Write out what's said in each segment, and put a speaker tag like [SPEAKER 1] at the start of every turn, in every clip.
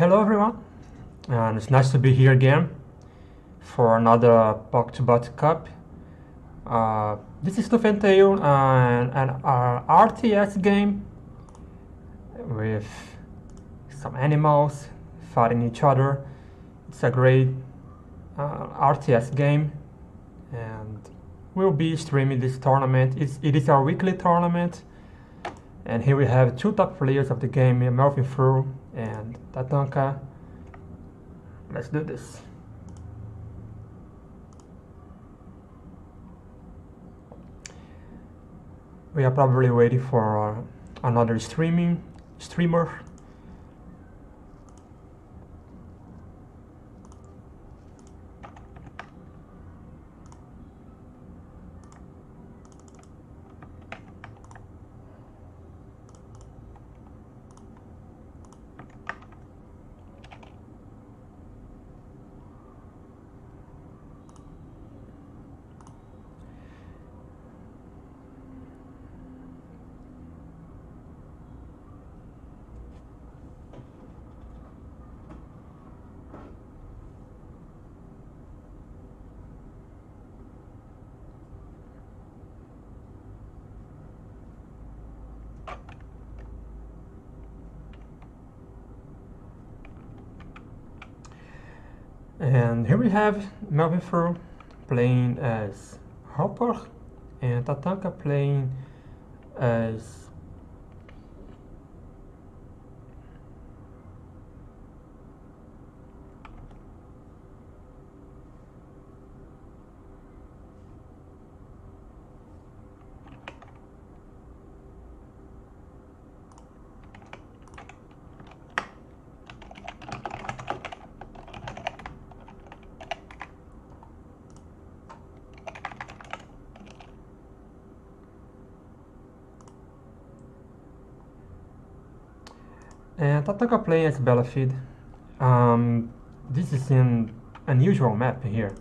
[SPEAKER 1] Hello everyone, and it's nice to be here again for another Bot Cup. This is Tooth and Tail, an RTS game with some animals fighting each other. It's a great RTS game, and we'll be streaming this tournament. It is our weekly tournament, and here we have two top players of the game, Melvin Fru and Tatanka. Let's do this. We are probably waiting for another streamer. And here we have Melvin Fru playing as Hopper and Tatanka playing as and Tatanka playing as Belafid. This is an unusual map here.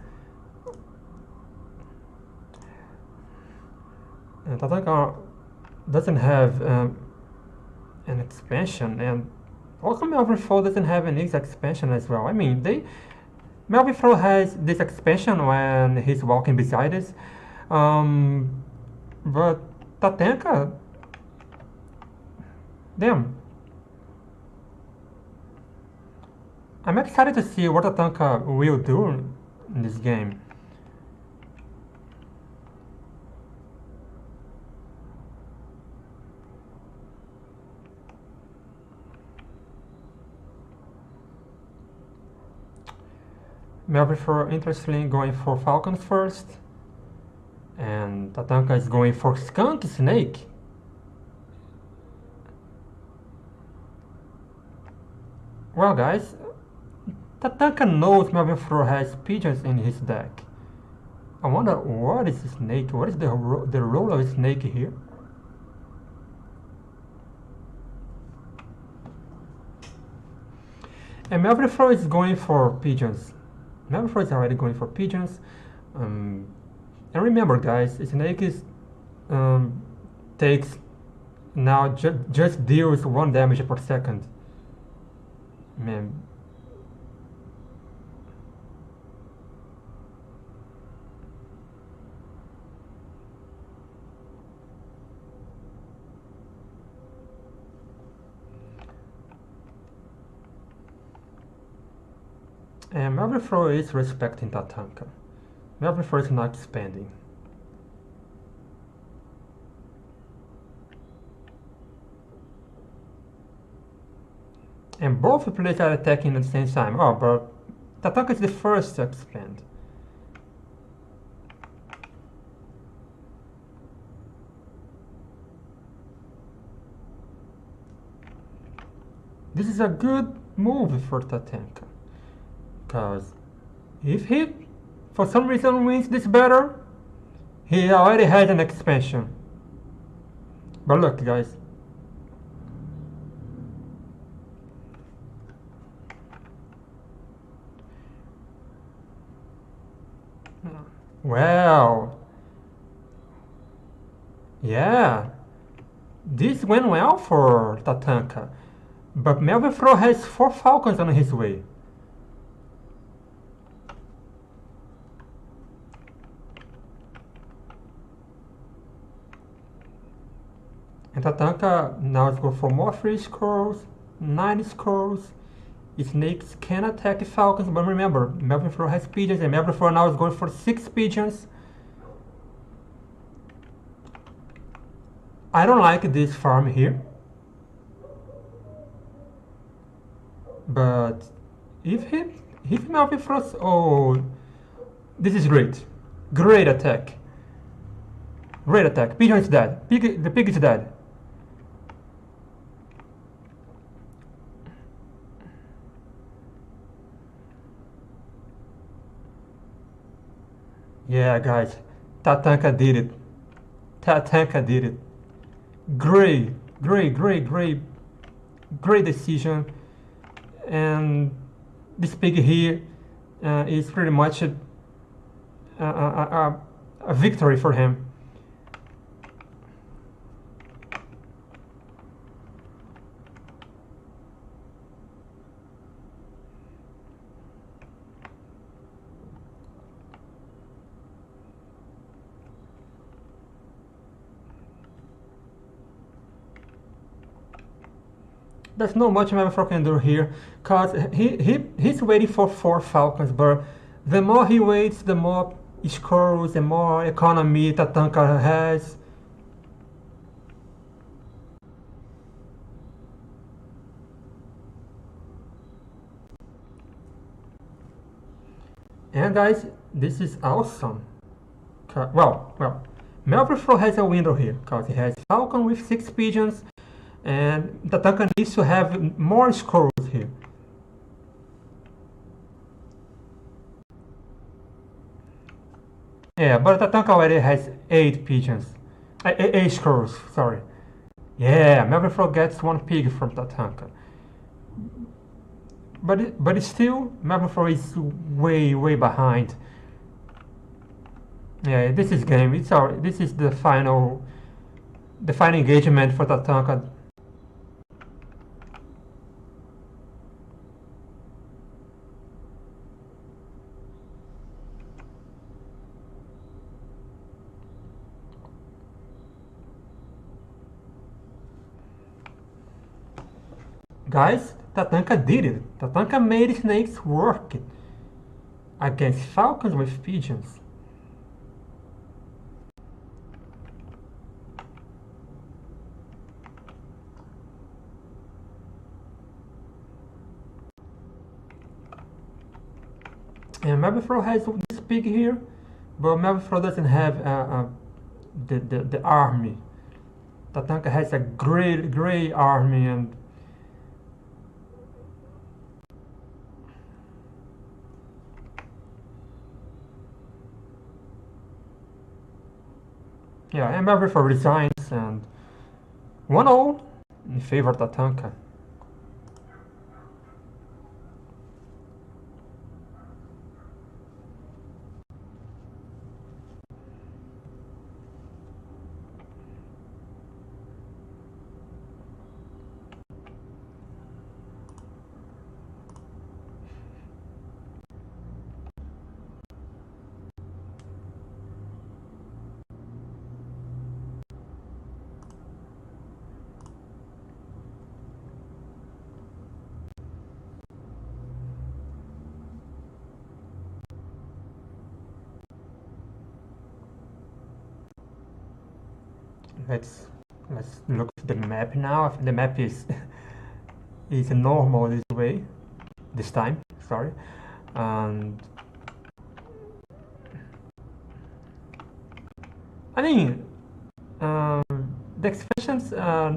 [SPEAKER 1] And Tatanka doesn't have an expansion, and also Melvin Fru doesn't have an easy expansion as well. I mean, Melvin Fru has this expansion when he's walking beside us, but Tatanka, damn. I'm excited to see what Tatanka will do in this game. Melvin Fru interestingly going for Falcons first, and Tatanka is going for Skunk Snake. Well guys, Tatanka knows Melvin Fru has pigeons in his deck. I wonder what is Snake? What is the role of Snake here? And Melvin Fru is going for pigeons. Melvin Fru is already going for pigeons. And remember, guys, Snake is takes now just deals 1 damage per second. Man. And Melvin Fru is respecting Tatanka. Melvin Fru is not expanding. And both players are attacking at the same time. Oh, but Tatanka is the first to expand. This is a good move for Tatanka. Because if he, for some reason, wins this battle, he already has an expansion. But look, guys. Well, yeah, this went well for Tatanka. But Melvin Fro has 4 Falcons on his way. And Tatanka now is going for more 3 scrolls, 9 scrolls. Snakes can attack Falcons, but remember, Melvin Fro has pigeons, and Melvin Fro now is going for 6 pigeons. I don't like this farm here. But if Melvin Fro... Oh, this is great. Great attack. Great attack. Pigeon is dead. The pig is dead. Yeah, guys. Tatanka did it. Tatanka did it. Great decision. And this pig here is pretty much a victory for him. There's not much Melvin can do here, because he's waiting for 4 Falcons, but the more he waits, the more scores, the more economy Tatanka has. And guys, this is awesome. Well, Melvin has a window here, because he has Falcon with 6 pigeons, and Tatanka needs to have more scrolls here. Yeah, but Tatanka already has 8 pigeons. 8 scrolls, sorry. Yeah, Melvin gets 1 pig from Tatanka. But still, Melvin is way behind. Yeah, this is game. This is the final engagement for Tatanka. Guys, Tatanka did it. Tatanka made snakes work against falcons with pigeons. And Mabifro has this pig here, but Mabifro doesn't have the army. Tatanka has a great army, and yeah, and Mabifro resigns, and 1-0 in favor of Tatanka. Let's look at the map now. The map is normal this time. Sorry, and I mean the expansions are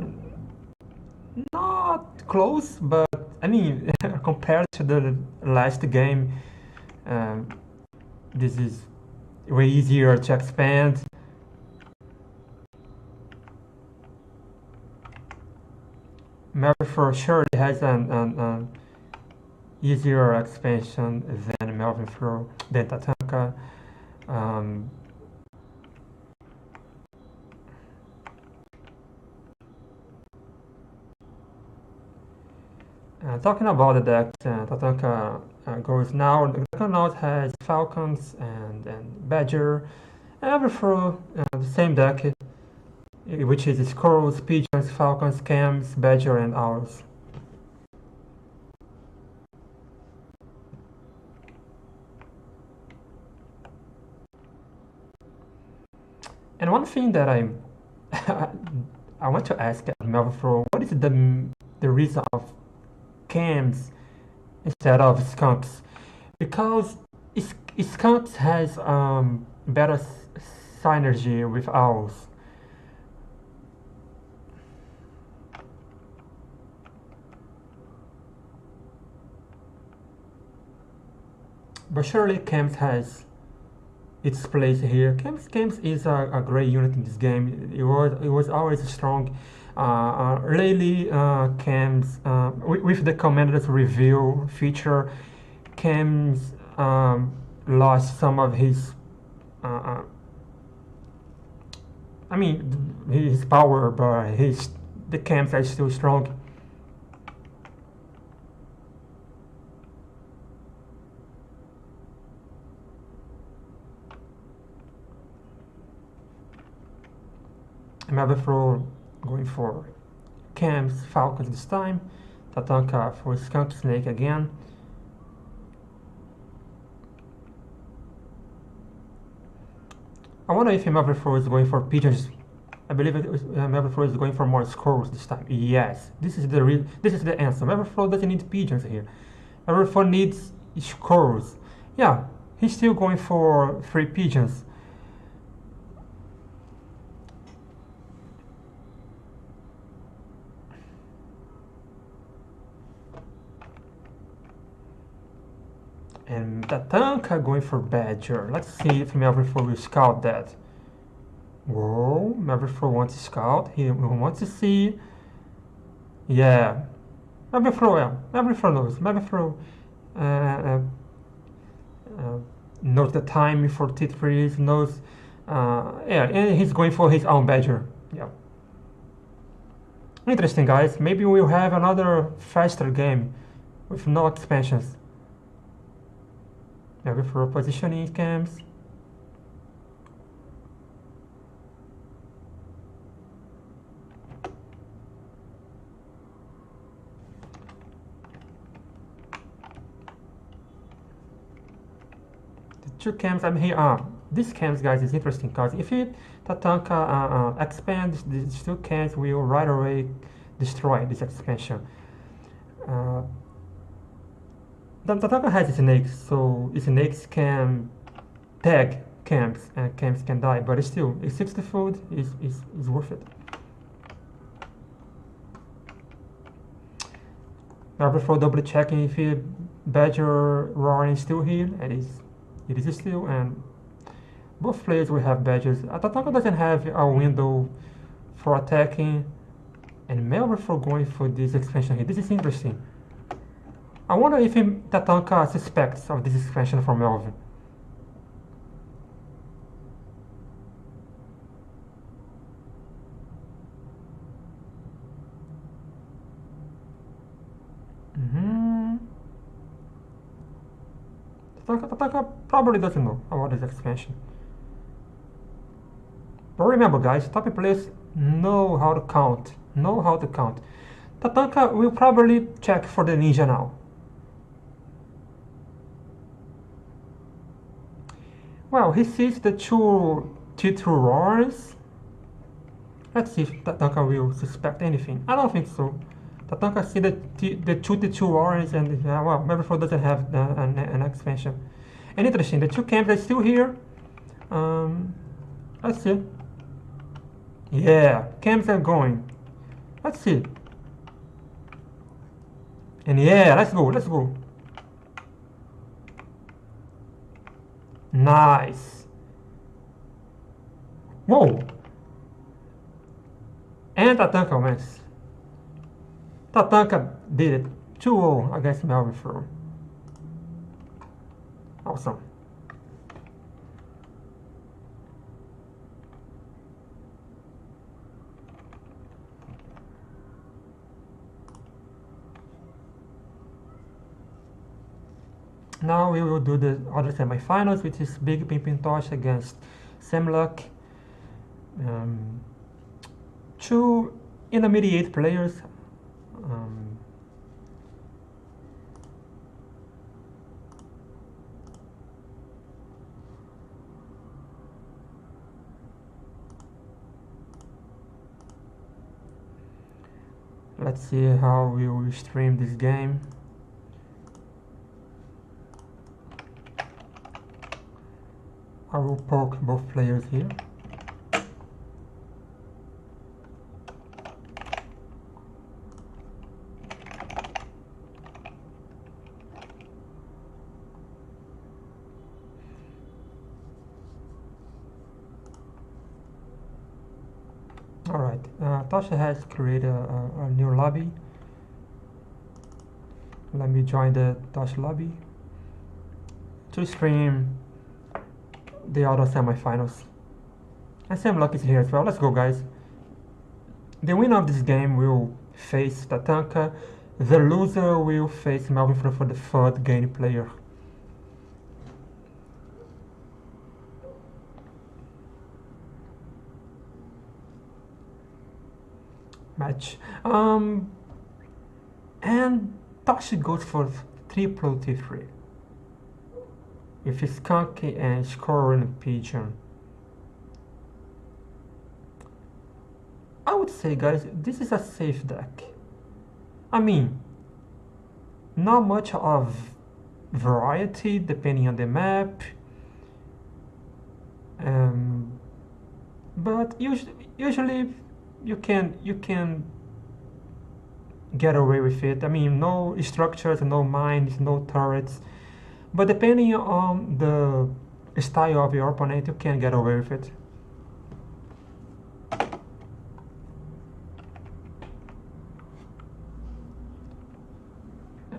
[SPEAKER 1] not close, but I mean compared to the last game, this is way easier to expand. Melvin sure has an easier expansion than Melvin Fro, than Tatanka. Talking about the deck, Tatanka goes now. The Tatanka now has Falcons and Badger, and Everthrow, the same deck, which is Squirrels, Pigeons, Falcons, Cams, Badger, and Owls. And one thing that I want to ask Melvin, what is the reason of Cams instead of Skunks? Because Skunks has better synergy with Owls. But surely Cams has its place here. Camps is a great unit in this game. It was always strong. Lately, Camps with the Commander's Review feature, Camps lost some of his. I mean, his power, but the Camps are still strong. Mavafro going for Camps, Falcons this time. Tatanka for Skunk Snake again. I wonder if Mavafro is going for Pigeons. I believe Mavafro is going for more Squirrels this time. Yes, this is the answer. Mavafro doesn't need Pigeons here. Mavafro needs Squirrels. Yeah, he's still going for 3 Pigeons. And Tatanka going for Badger. Let's see if Melvin will scout that. Whoa, Melvin wants to scout. He wants to see. Yeah. Melvin knows. Melvin knows the time for T3s, knows. Yeah, and he's going for his own Badger. Yeah. Interesting, guys. Maybe we'll have another faster game with no expansions. Maybe for positioning camps. The 2 camps I'm here. This camps, guys, is interesting because if Tatanka expands, these 2 camps will right away destroy this expansion. Tatanka has snakes, so snakes can tag camps and camps can die, but still, 60 food is worth it. Now before double checking if Badger Roaring is still here, and it is still, and both players will have badges. Tatanka doesn't have a window for attacking, and Melvin for going for this expansion here. This is interesting. I wonder if Tatanka suspects of this expansion from Melvin. Tatanka probably doesn't know about this expansion. But remember, guys, top players know how to count. Tatanka will probably check for the ninja now. Well, he sees the 2 T2 roars. Let's see if Tatanka will suspect anything. I don't think so. Tatanka see the 2 T2 roars, and well, Maverick doesn't have an expansion. And interesting, the 2 camps are still here. Let's see. Yeah, camps are going. Let's see. And yeah, let's go. Nice. Whoa. And Tatanka wins. Tatanka did it. 2-0 against Melvin. Awesome. Now we will do the other semifinals, which is Big Pimpintosh against Semluck. Two intermediate players. Let's see how we will stream this game. I will poke both players here. Alright, Tasha has created a new lobby. Let me join the Tasha lobby to stream the other semifinals. And Semluck is here as well. Let's go, guys. The winner of this game will face Tatanka. The loser will face Melvin for the third game player. Match. And Tashi goes for triple T3 with his Skunky and Scoring Pigeon. I would say, guys, this is a safe deck. I mean, not much of variety depending on the map, but usually you can get away with it. I mean, no structures, no mines, no turrets, but depending on the style of your opponent, you can get away with it.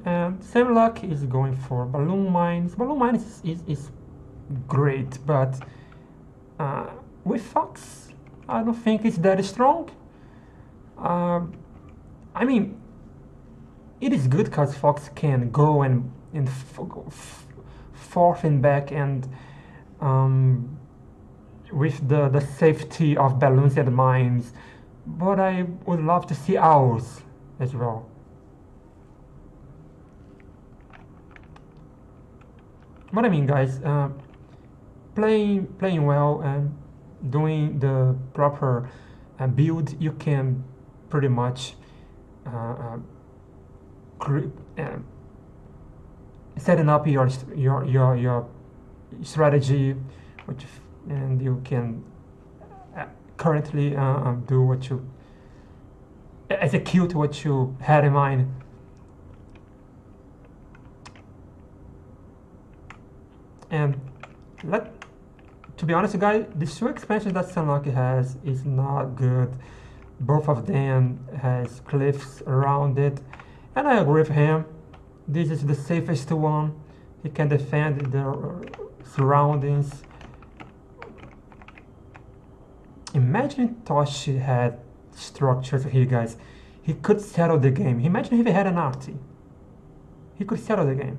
[SPEAKER 1] And Semluck is going for balloon mines. Balloon mines is great, but with Fox, I don't think it's that strong. I mean, it is good because Fox can go and forth and back, and with the safety of balloons and mines. But I would love to see owls as well. But I mean, guys, playing well and doing the proper build, you can pretty much setting up your strategy, and you can currently do what you execute what you had in mind. And to be honest, guys, the two expansions that Semluck has is not good. Both of them has cliffs around it, and I agree with him. This is the safest one. He can defend the surroundings. Imagine Toshi had structures here, guys. He could settle the game. Imagine if he had an arty. He could settle the game.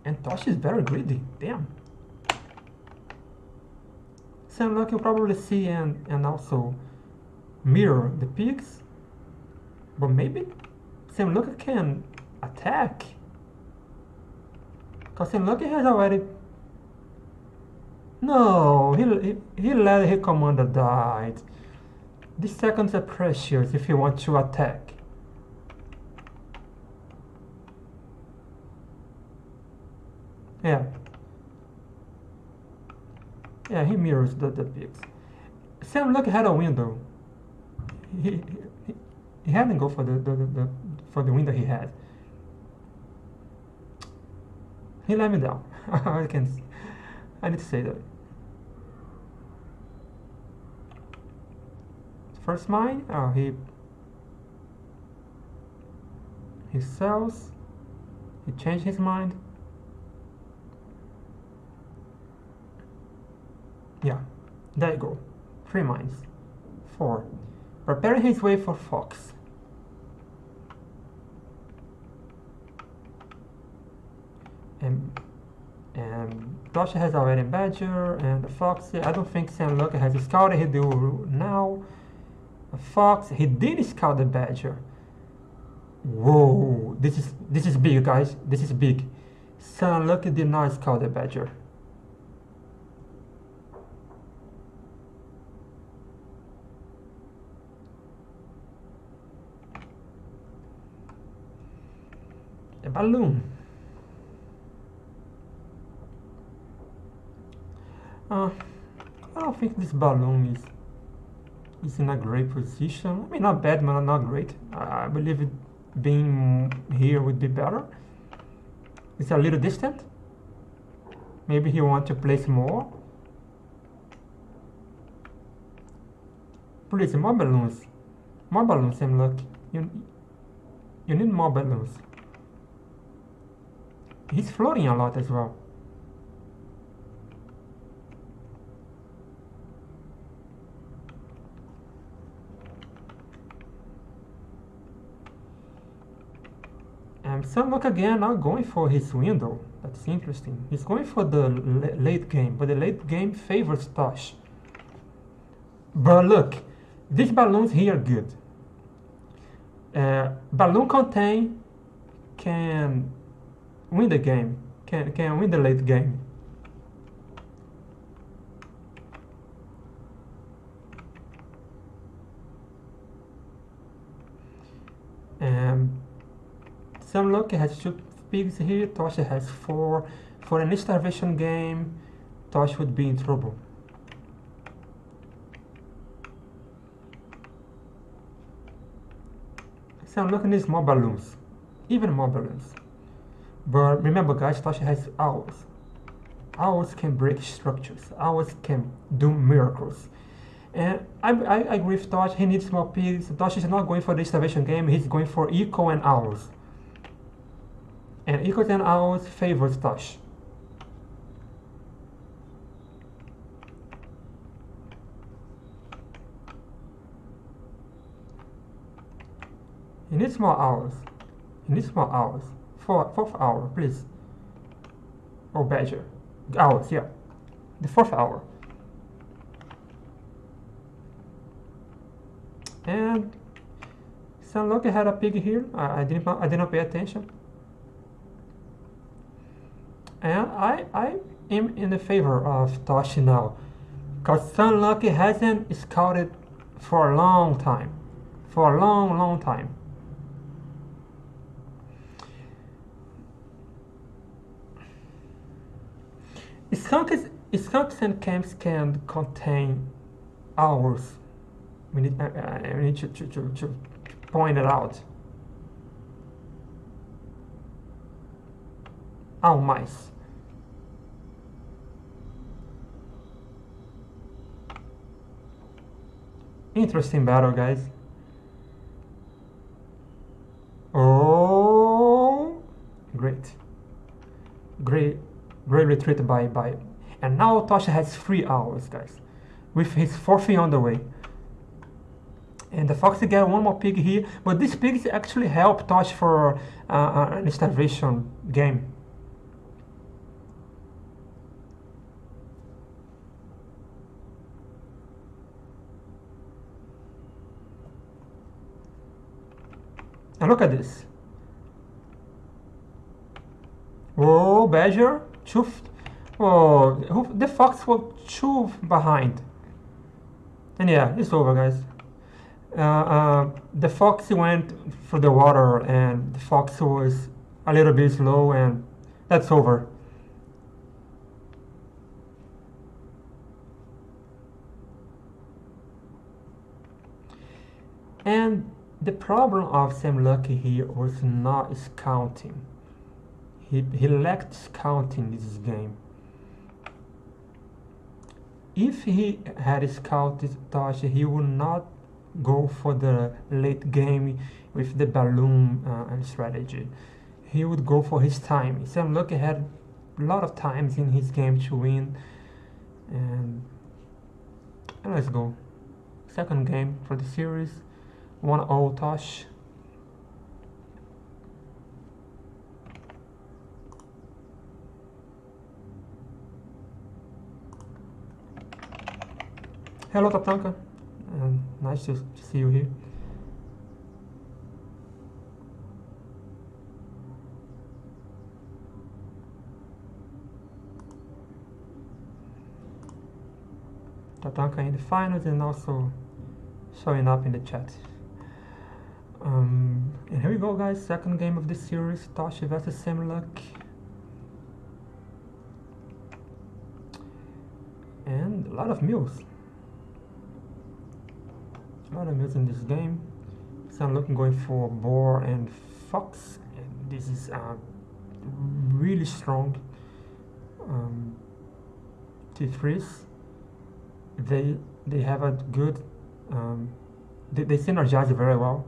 [SPEAKER 1] And Toshi is very greedy. Damn. Semluck you'll probably see and also mirror the pigs. But maybe Semluck can attack. Because Semluck has already... No, he let his commander die. These seconds are precious if you want to attack. Yeah, he mirrors the pigs. Semluck had a window. He hadn't go for the window he had. He let me down. I need to say that. First mine. Oh, he sells. He changed his mind. Yeah, there you go. 3 mines. 4. preparing his way for Fox. And Tosh has already Badger and the Fox. I don't think Sam Luck has scouted. He do now. Fox. He did scout the Badger. Whoa! This is big, guys. This is big. Sam Luck did not scout the Badger. A balloon. I don't think this balloon is in a great position. I mean, not bad, but not great. I believe it being here would be better. It's a little distant. Maybe he wants to place more. Please, more balloons. More balloons, Sam Luck. You need more balloons. He's floating a lot as well. Sam Luck again not going for his window. That's interesting. He's going for the late game, but the late game favors Tosh. But look, these balloons here are good. Balloon contain can win the game, can win the late game. Sam Luck has 2 pigs here, Tosh has 4. For an starvation game, Tosh would be in trouble. Sam Luck needs more balloons, even more balloons. But remember guys, Tosh has owls. Owls can break structures, owls can do miracles. And I agree with Tosh, he needs more pigs. Tosh is not going for the starvation game, he's going for eco and owls. And equals and owls favors Tosh. He needs more owls. He needs more owls. Fourth hour, please. Oh, Badger. Owls, yeah. The 4th hour. And Sam Luck had a pig here. I did not pay attention. And I am in the favor of Tosh now, because Sam Luck hasn't scouted for a long time. For a long time. Skunks and camps can contain owls. We need to point it out. Owl mice. Interesting battle, guys. Oh, great retreat by. And now Tosh has 3 owls, guys, with his 4th on the way. And the Fox got 1 more pig here, but these pigs actually help Tosh for an starvation game. And look at this. Oh, Badger, chuffed. Oh, the Fox was 2 behind. And yeah, it's over, guys. The Fox went for the water, and the Fox was a little bit slow, and that's over. And the problem of Sam Luck here was not scouting. He lacked scouting this game. If he had scouted Tosh, he would not go for the late game with the balloon strategy. He would go for his time. Sam Luck had a lot of times in his game to win, and let's go. second game for the series. 1-0 Tosh. Hello Tatanka, and nice to see you here. Tatanka in the finals and also showing up in the chat. And here we go, guys. Second game of this series, Toshi versus Semluck. And a lot of mills. A lot of mills in this game. So I'm looking going for boar and fox. And this is really strong T3s. They have a good they synergize very well.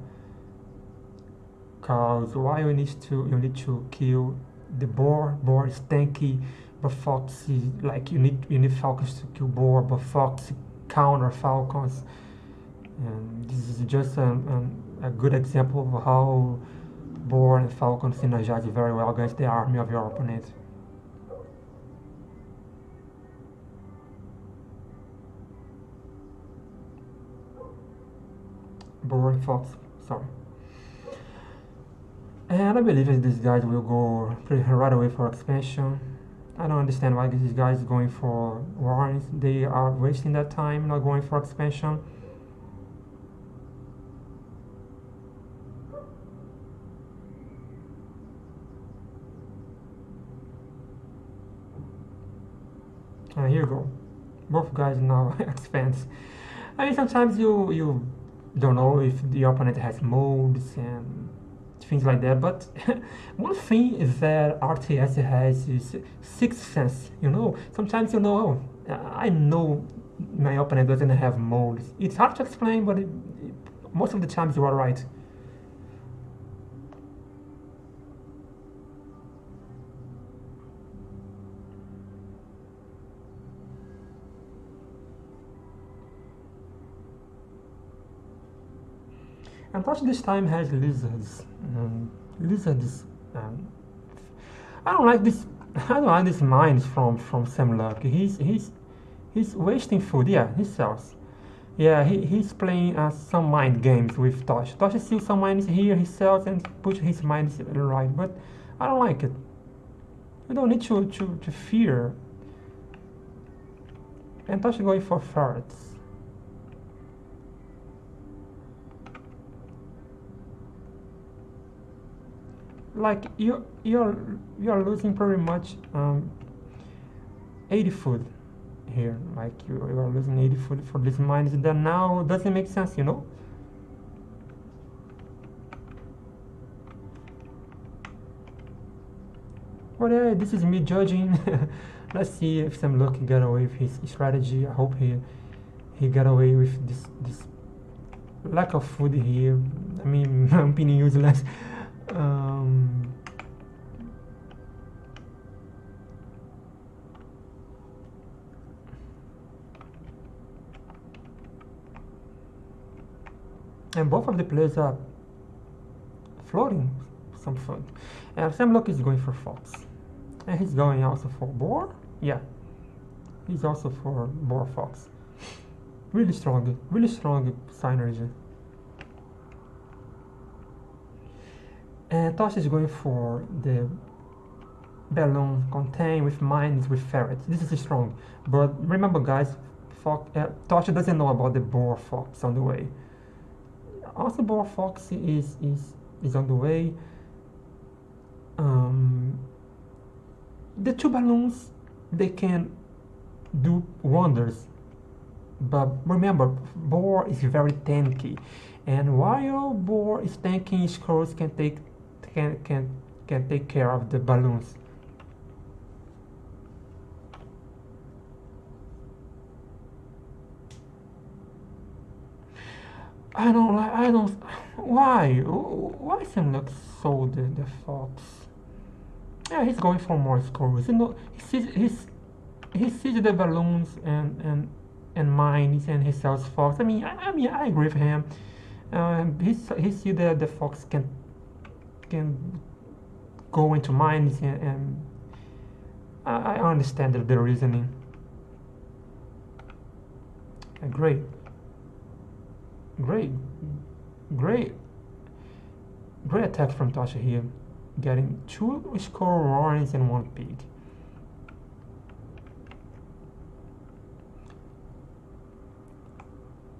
[SPEAKER 1] Cause why you need to kill the boar. Boar is tanky, but fox is like you need falcons to kill boar, but fox counter falcons. And this is just a good example of how boar and falcon synergize very well against the army of your opponent. Boar and fox, sorry. And I believe that these guys will go right away for expansion. I don't understand why these guys going for warrants. They are wasting that time not going for expansion. Here you go. Both guys now expand. I mean, sometimes you don't know if the opponent has modes and things like that, but one thing is that RTS has is sixth sense. Sometimes I know my opponent doesn't have modes. It's hard to explain, but most of the times you are right. And Touch this time has lizards. Lizards. I don't like this. I don't like this mines from Semluck. He's wasting food. Yeah, he sells. Yeah, he's playing some mind games with Tosh. Tosh steals some mines here. He sells and puts his mines right. But I don't like it. You don't need to fear. And Tosh going for ferrets. Like you're losing pretty much 80 food here. Like you are losing 80 food for this mines that now doesn't make sense, But this is me judging. Let's see if Semluck can get away with his strategy. I hope he get away with this lack of food here. I mean, I'm being useless. And both of the players are floating some food. And Semluck is going for fox. And he's going also for boar. Yeah. He's also for boar fox. Really strong synergy. And Tosh is going for the balloon contain with mines with ferrets. This is strong. But remember guys, Tosh doesn't know about the boar fox on the way. Also boar fox is on the way. The two balloons, they can do wonders. But remember, boar is very tanky. And while boar is tanking, skulls can take care of the balloons. Why Semluck sold the fox? Yeah, he's going for more scores. He sees the balloons and and mines, and he sells fox. I mean, I agree with him. He see that the fox can go into mines, and I understand the reasoning. Great, great, great, great attack from Tasha here, getting 2 score and 1 pig.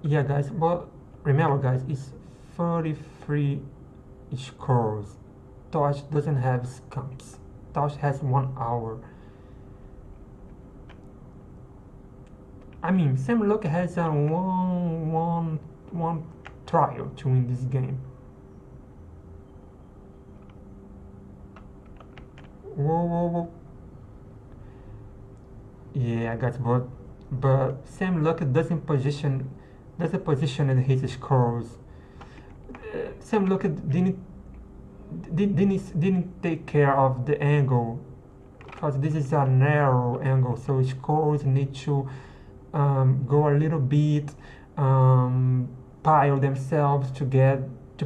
[SPEAKER 1] Yeah, guys, but remember, guys, it's 33 scores. Tosh doesn't have scumps. Tosh has 1 hour. I mean, Sam Luck has a one trial to win this game. Whoa, whoa, whoa. Yeah, guys, but Sam Luck doesn't position his scores. Sam Luck didn't take care of the angle, because this is a narrow angle, so scores need to go a little bit, um, pile themselves to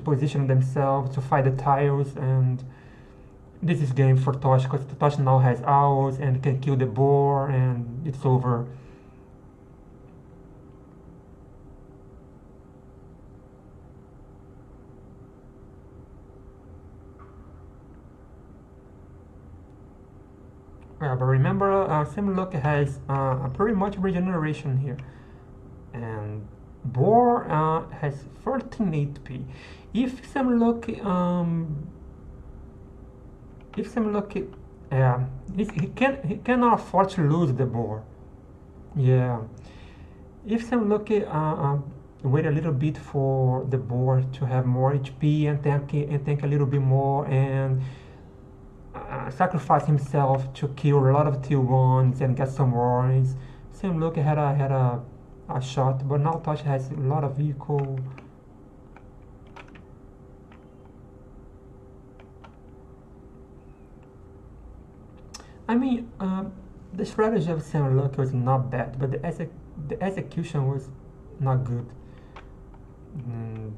[SPEAKER 1] position themselves to fight the tiles, and this is game for Tosh, because Tosh now has owls and can kill the boar, and it's over. Yeah, but remember, Simlook has a pretty much regeneration here, and boar has 13 HP. If Simlook, if Simlook, yeah, he cannot afford to lose the boar. Yeah, if Simlook wait a little bit for the boar to have more HP and tank a little bit more, and sacrifice himself to kill a lot of T1s and get some warrants. Same look had a shot, but now Tosh has a lot of vehicle. I mean, the strategy of Sam Luck was not bad, but the execution was not good. Mm.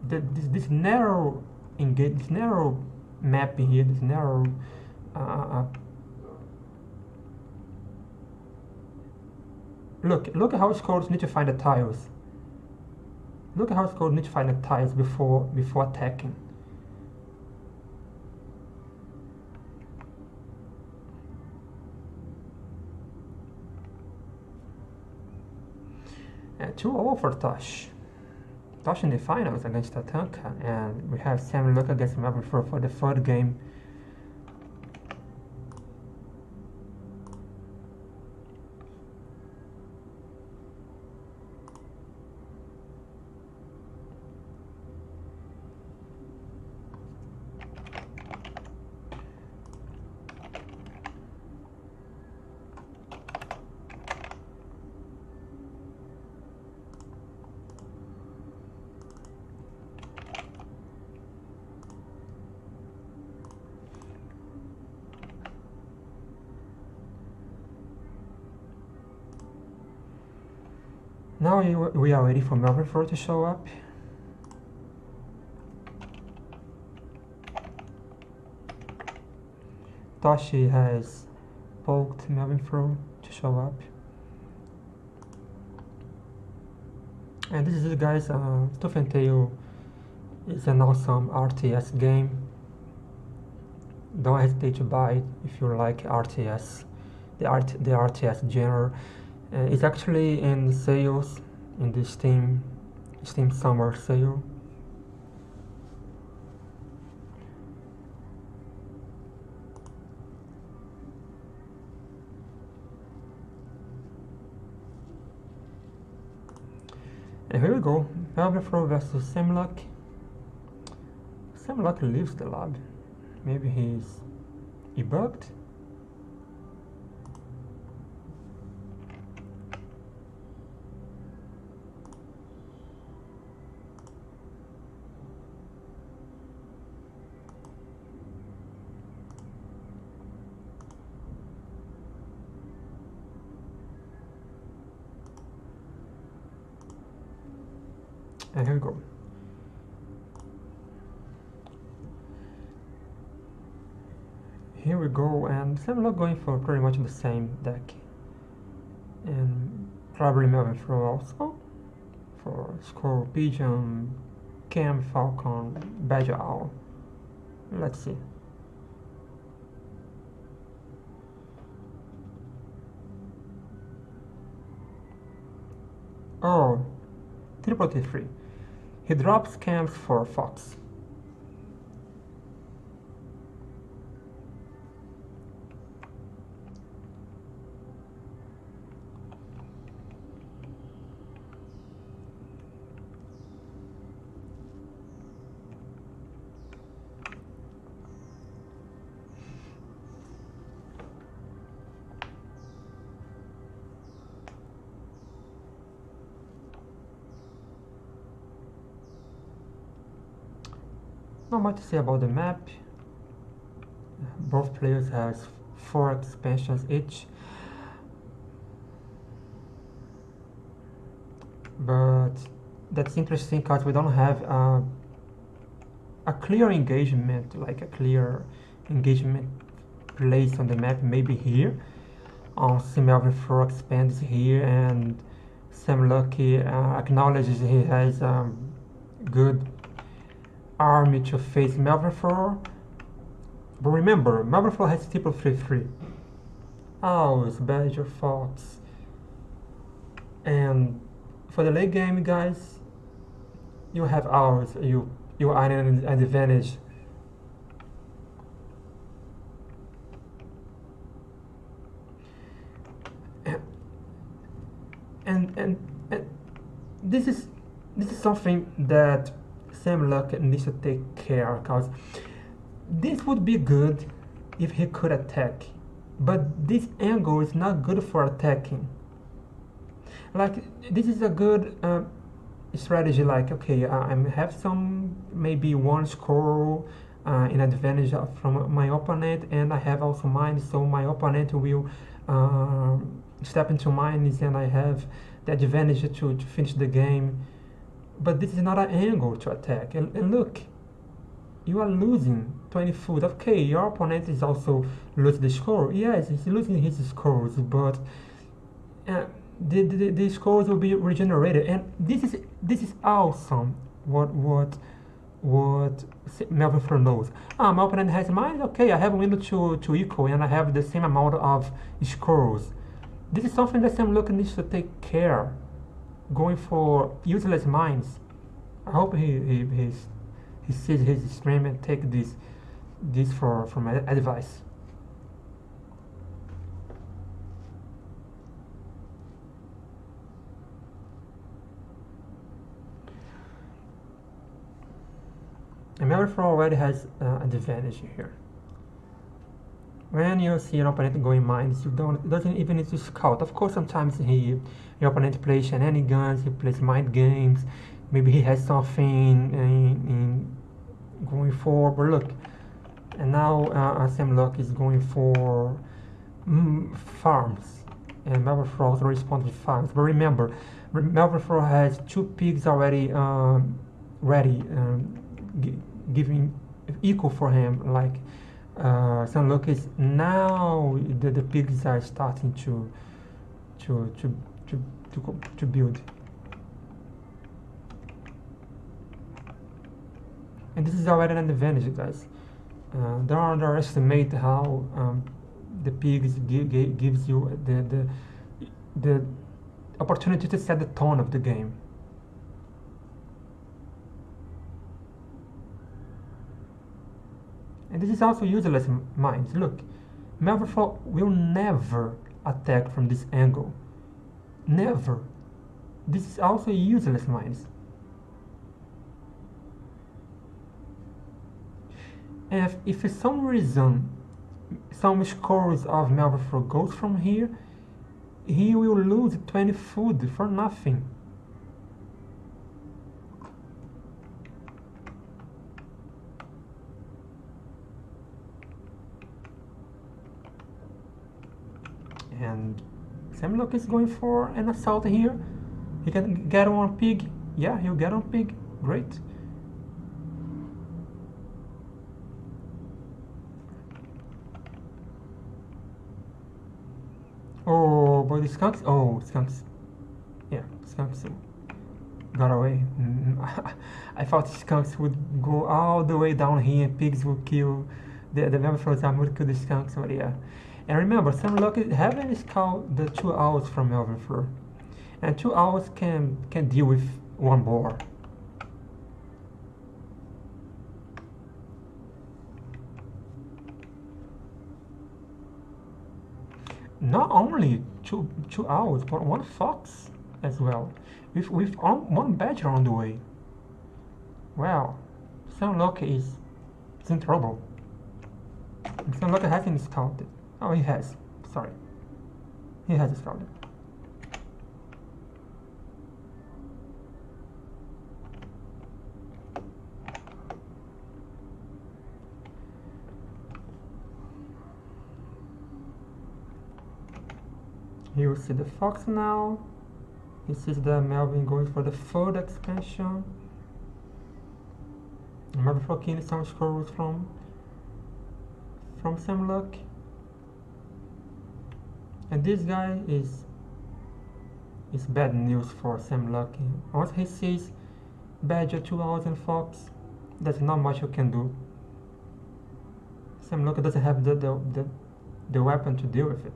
[SPEAKER 1] This narrow this narrow map here, this narrow look at how scholars need to find the tiles. Look at how scholars need to find the tiles before attacking. And 2-0 for Tosh. Tosh in the finals against Tatanka, and we have Sam Luck against Melvin for the third game. Now we are ready for Melvin Fur to show up. Toshi has poked Melvin Fur to show up. And this is, guys, Tooth and Tail is an awesome RTS game. Don't hesitate to buy it if you like RTS, the RTS genre. It's actually in sales in the Steam summer sale. And here we go, Velvet versus Samluck. Samluck leaves the lab. Maybe he bugged. And here we go. Here we go, and I'm not going for pretty much the same deck. And probably Melvin throw also for Squirrel, Pigeon, Cam, Falcon, Badger Owl. Let's see. Oh, triple T3. He drops Cams for Fox. Not much to say about the map. Both players has 4 expansions each, but that's interesting because we don't have a clear engagement, like a clear engagement place on the map. Maybe here on Melvin Fro expands here, and Sam Lucky acknowledges he has good army to face Melvin. But remember, Melvin has triple 3-3. Owls, Badger, Fox. And for the late game, guys, you have Owls. You are in an advantage. And this is something that Sam Luck needs to take care, because this would be good if he could attack, but this angle is not good for attacking. Like, this is a good strategy, like, okay, I have some, maybe one score in advantage from my opponent, and I have also mine, so my opponent will step into mine, and I have the advantage to finish the game. But this is not an angle to attack. And look, you are losing 20 food. Okay, your opponent is also losing the score. Yes, he's losing his scores, but the scores will be regenerated. And this is awesome. What Melvin Fro knows. My opponent has mine. Okay, I have a window to equal, and I have the same amount of scores. This is something that Sam Luck needs to take care. Going for useless mines. I hope he sees his stream and take this for my advice. And Melvin already has an advantage here. When you see an opponent going mines, doesn't even need to scout. Of course, sometimes your opponent plays shenanigans, he plays mind games. Maybe he has something in going for. But look, and now Sam Luck is going for farms, and Melvin also responds with farms. But remember, Melvin has 2 pigs already ready, giving equal for him. Like. Sam Luck is now the pigs are starting to build, and this is already an advantage, guys. Don't underestimate how the pigs gives you the opportunity to set the tone of the game. And this is also useless mines. Look, Melvin will never attack from this angle. Never. This is also useless mines. And if for some reason some scores of Melvin goes from here, he will lose 20 food for nothing. And Sam Luck is going for an assault here. He can get 1 pig. Yeah, you get on pig. Great. Oh, but the skunks. Oh, skunks. Yeah, skunks got away. I thought skunks would go all the way down here and pigs would kill the Melville time would kill the skunks, but yeah. And remember, some lucky heaven is called the two owls from Melville, and two owls can deal with one boar. Not only two owls, but one fox as well, with one badger on the way. Well, Sam Lucky is in trouble. Sam Lucky hasn't scouted. Oh, he has. Sorry, he has scouted. He will see the fox now. He sees that Melvin going for the third expansion. Melvin Flocking some scrolls from Sam Luck. And this guy is bad news for Sam Lucky. Once he sees Badger 2000 Fox, there's not much you can do. Sam Lucky doesn't have the weapon to deal with it.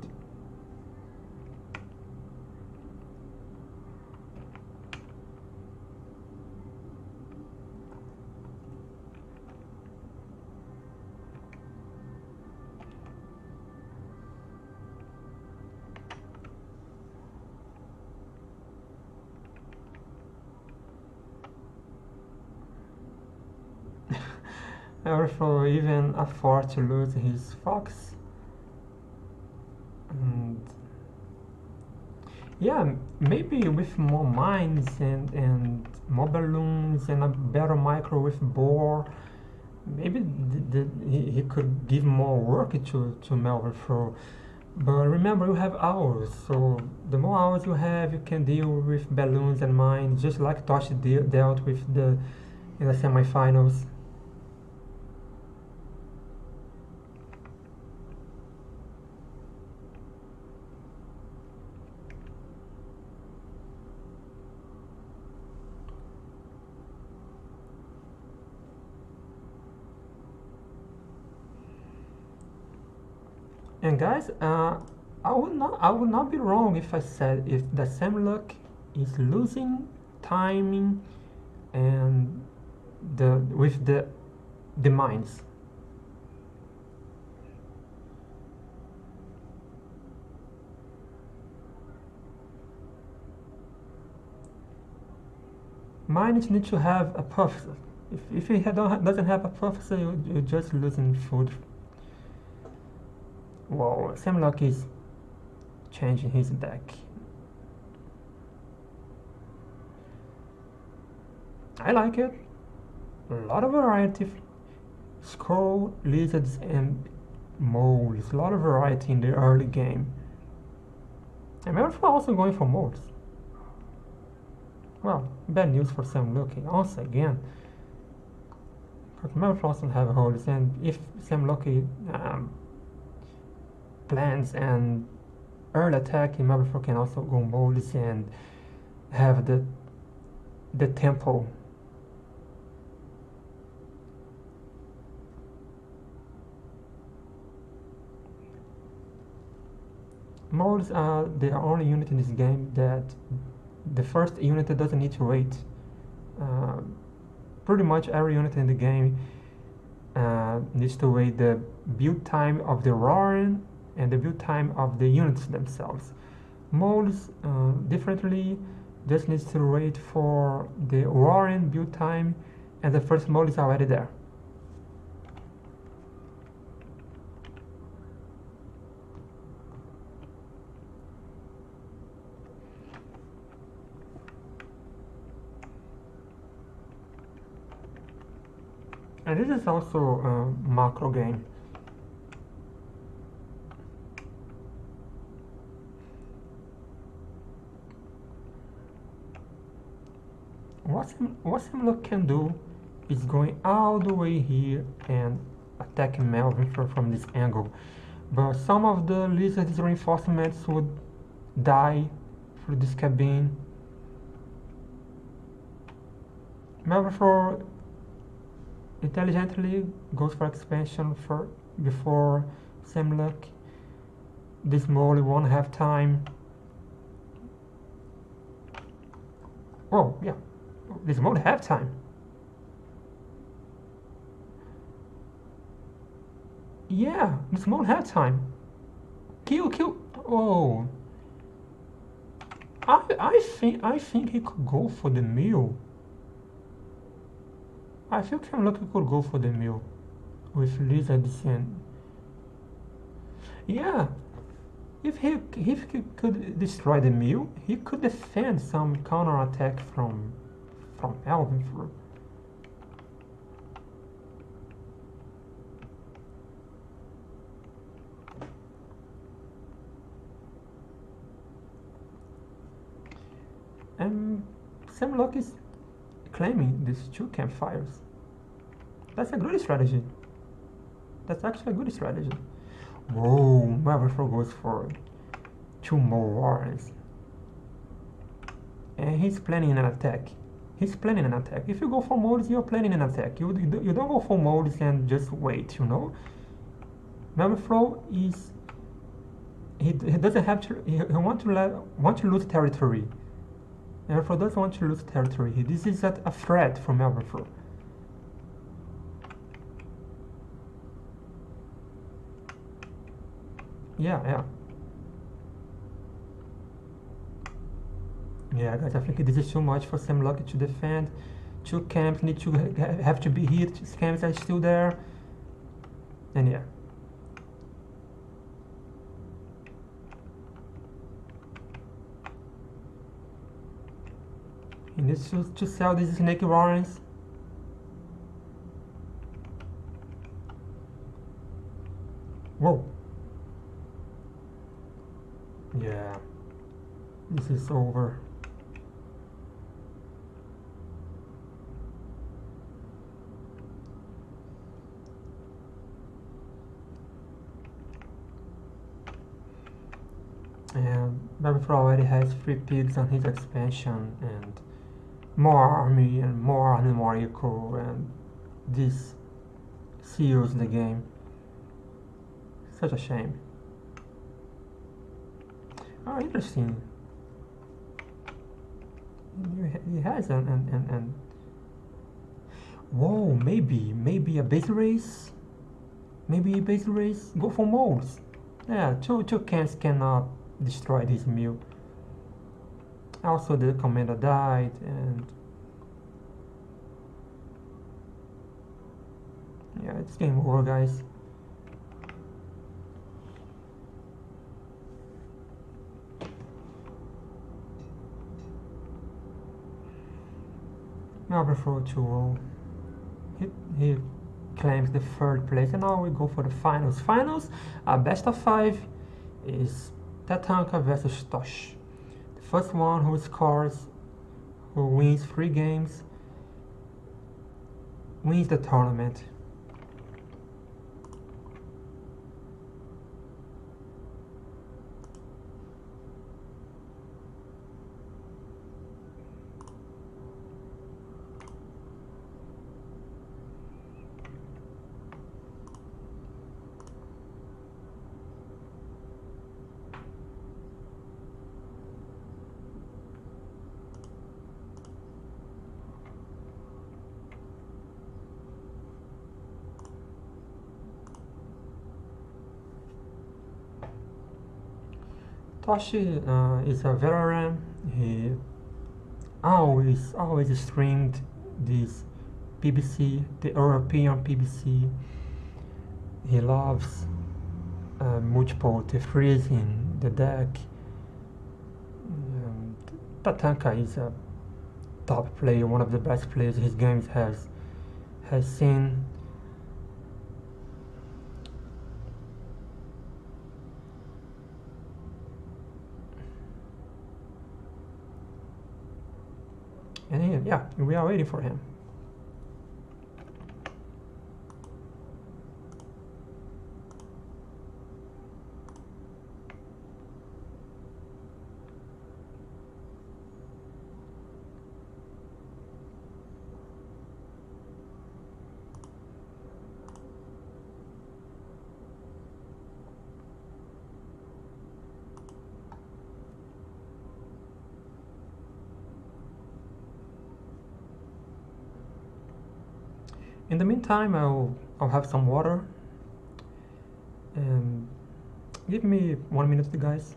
[SPEAKER 1] Therefore, even afford to lose his fox. And yeah, maybe with more mines and more balloons and a better micro with boar, maybe he could give more work to Melville. But remember, you have hours, so the more hours you have, you can deal with balloons and mines, just like Toshi dealt with in the semifinals. And guys, I would not be wrong if I said if the Samluck is losing timing and with the mines. Mines need to have a prophecy. If he doesn't have a prophecy, you're just losing food. Well, Samlock is changing his deck. I like it. A lot of variety. Skull, lizards, and moles. A lot of variety in the early game. And we're also going for moles. Well, bad news for Sam Lucky once again. But Melville also have holes, and if Sam Lucky plans and early attack, Melville can also go moles and have the tempo. Moles are the only unit in this game that the first unit doesn't need to wait. Pretty much every unit in the game needs to wait the build time of the roaring and the build time of the units themselves. Moles differently just needs to wait for the roaring build time, and the first mole is already there. And this is also a macro game. what Simlock can do is going all the way here and attacking Melvin from this angle. But some of the lizard's reinforcements would die through this cabin. Melvin intelligently goes for expansion before Simlock. This Molly won't have time. Oh, yeah. This won't have time. Yeah, this won't have time. Kill. Oh. I think he could go for the mill. I think Simlock could go for the mill with lizards and yeah. If he could destroy the mill, he could defend some counterattack from Alvin. And Simlock is claiming these 2 campfires. That's a good strategy. That's actually a good strategy. Whoa, Melvin goes for 2 more warriors. And he's planning an attack. If you go for modes, you're planning an attack. You don't go for modes and just wait, you know? Melvin is... He doesn't have to... He want to lose territory. Melvin doesn't want to lose territory. This is a threat from Melvin. Yeah, guys, I think this is too much for Simlock to defend. 2 camps need to have to be hit. 2 camps are still there. And yeah. He needs to sell these snake warrens. Whoa. Yeah, this is over. And Melvin already has 3 pigs on his expansion and more army, more eco, and this seals the game. Such a shame. Oh, interesting. He has an whoa, maybe a base race. Go for molds. Yeah, two cans cannot destroy this mill. Also, the commander died, and yeah, it's game over, guys. Melvin 2-0. He claims the 3rd place, and now we go for the finals. Best of 5 is Tatanka versus Tosh. The first one who wins 3 games, wins the tournament. Toshi is a veteran. He always streamed this PBC, the European PBC. He loves multiple T3s in the deck. Tatanka is a top player, one of the best players his games has seen. And And yeah, we are waiting for him. In the meantime, I'll have some water. Give me 1 minute, guys.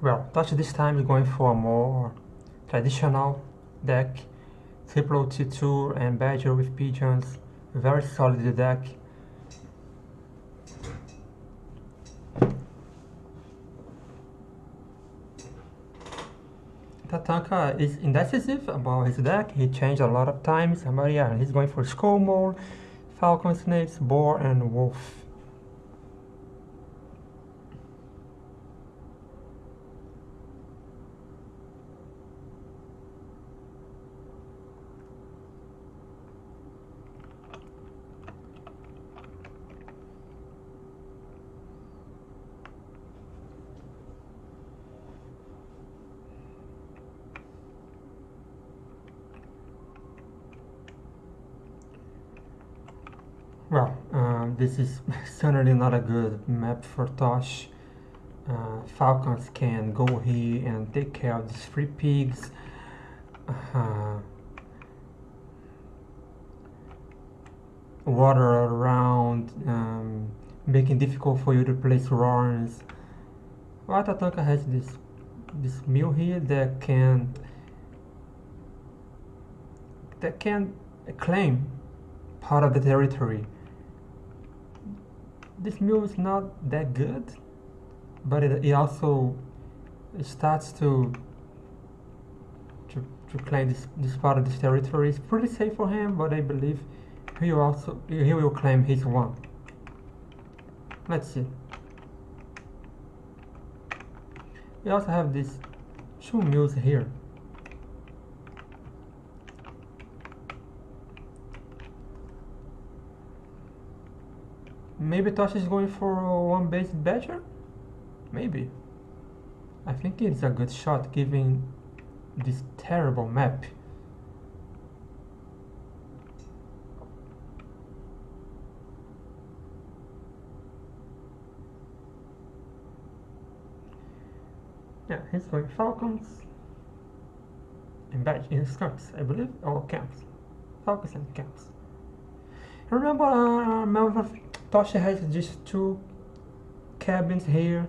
[SPEAKER 1] Well, Touch this time is going for a more traditional deck. Triple T2 and Badger with Pigeons. Very solid deck. Tatanka is indecisive about his deck. He changed a lot of times, but yeah, he's going for Skull Mole, Falcon Snakes, Boar, and Wolf. Well, this is certainly not a good map for Tosh. Falcons can go here and take care of these 3 pigs. Water around, making difficult for you to place Rorns. Well, Tatanka has this mill here that can claim part of the territory. This mill is not that good, but it also starts to claim this part of this territory. It's pretty safe for him, but I believe he will claim his one. Let's see. We also have these 2 mills here. Maybe Tosh is going for a 1-based Badger? Maybe. I think it's a good shot given this terrible map. Yeah, he's going Falcons and Skunks, I believe, or Camps. Falcons and Camps. Remember, Tosha has just 2 cabins here.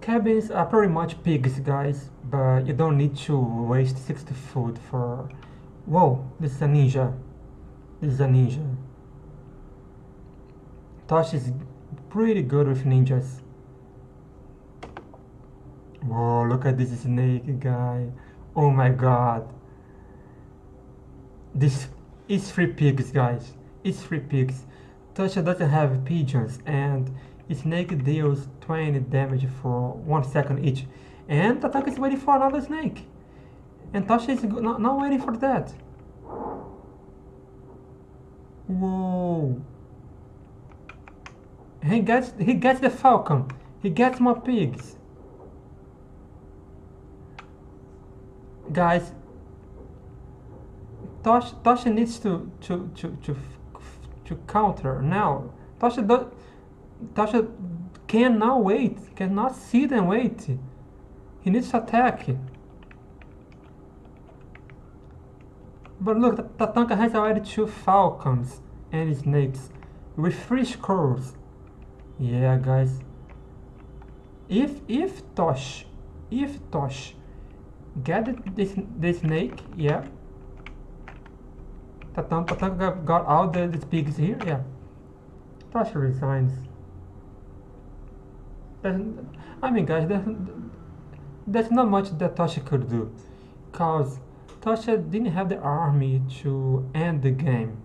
[SPEAKER 1] Cabins are pretty much pigs, guys, but you don't need to waste 60 food for... Whoa, this is a ninja. This is a ninja. Tosh is pretty good with ninjas. Whoa, look at this snake guy. Oh my god. This is 3 pigs, guys. It's 3 pigs. Tasha doesn't have pigeons, and snake deals 20 damage for 1 second each. And Tatanka is waiting for another snake. And Tasha is not waiting for that. Whoa. He gets the falcon. He gets more pigs. Guys, Tasha needs to counter now. Tasha cannot wait, cannot sit and wait. He needs to attack. But look, Tatanka has already 2 falcons and snakes with 3 skulls. Yeah, guys. If Tosh, if Tosh get the snake, yeah. Tatanka got all the pigs here, yeah. Tosh resigns. I mean, guys, there's not much that Tasha could do, cause Tasha didn't have the army to end the game,